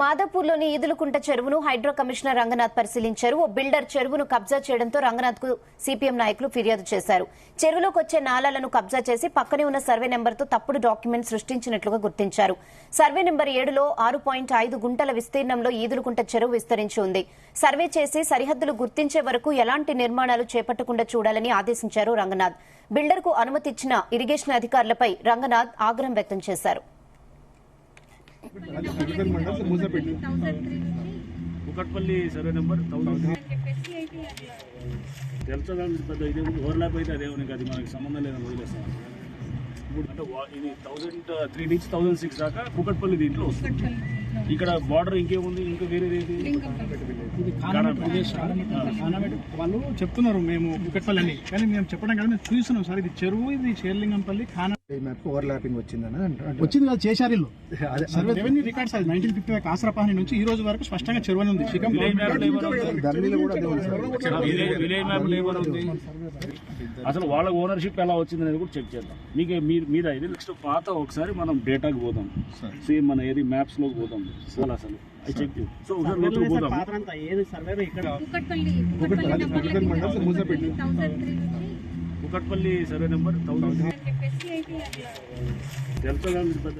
మాదాపూర్లోని ఈదులకుంట చెరువును హైడ్రా కమిషనర్ రంగనాథ్ పరిశీలించారు. ఓ బిల్డర్ చెరువును కబ్జా చేయడంతో రంగనాథ్ కు సిపిఎం నాయకులు ఫిర్యాదు చేశారు. చెరువులోకి వచ్చే నాలాలను కబ్జా చేసి పక్కనే ఉన్న సర్వే నెంబర్తో తప్పుడు డాక్యుమెంట్ సృష్టించినట్లుగా గుర్తించారు. సర్వే నెంబర్ 7లో 6.5 గుంటల విస్తీర్ణంలో ఈదులకుంట చెరువు విస్తరించి ఉంది. సర్వే చేసి సరిహద్దులు గుర్తించే వరకు ఎలాంటి నిర్మాణాలు చేపట్టకుండా చూడాలని ఆదేశించారు రంగనాథ్. బిల్డర్కు అనుమతిచ్చిన ఇరిగేషన్ అధికారులపై రంగనాథ్ ఆగ్రహం వ్యక్తం చేశారు. కుకట్పల్లి సర్వే నెంబర్ 1000 తెలుసా పెద్ద ఇది ఓవర్లాప్ అయితే అదే ఉంది, అది మనకి సంబంధం లేదని వదిలేస్తాం. ఇప్పుడు అంటే ఇది 1003 నుంచి 1006 దాకా కుకట్పల్లి దీంట్లో వస్తుంది. ఇక్కడ బార్డర్ ఇంకేముంది, ఇంకా వేరేది ఇది వాళ్ళు చెప్తున్నారు మేము కుకట్పల్లి అని, కానీ మేము చెప్పడం కాదు, మేము చూస్తున్నాం సార్. ఇది చెరువు, ఇది షేర్లింగంపల్లి ఓవర్లాపింగ్ వచ్చిందని వచ్చింది కాదు, చేశారు ఇల్లు. రెవెన్యూ రికార్డ్స్ 1955 ఆసరాపాహి నుంచి ఈ రోజు వరకు స్పష్టంగా చెరువు అని ఉంది. అసలు వాళ్ళ ఓనర్షిప్ ఎలా వచ్చింది అనేది కూడా చెక్ చేద్దాం. మీకు మీద ఇది నెక్స్ట్ పాత ఒకసారి మనం డేటాకి పోదాం, సేమ్ మన ఏది మ్యాప్స్ లోకి పోదాం. అసలు అది చెక్ సో లోతుకు పోదాం. కుకట్పల్లి సర్వే నెంబర్ 1000 తెలుసా పెద్ద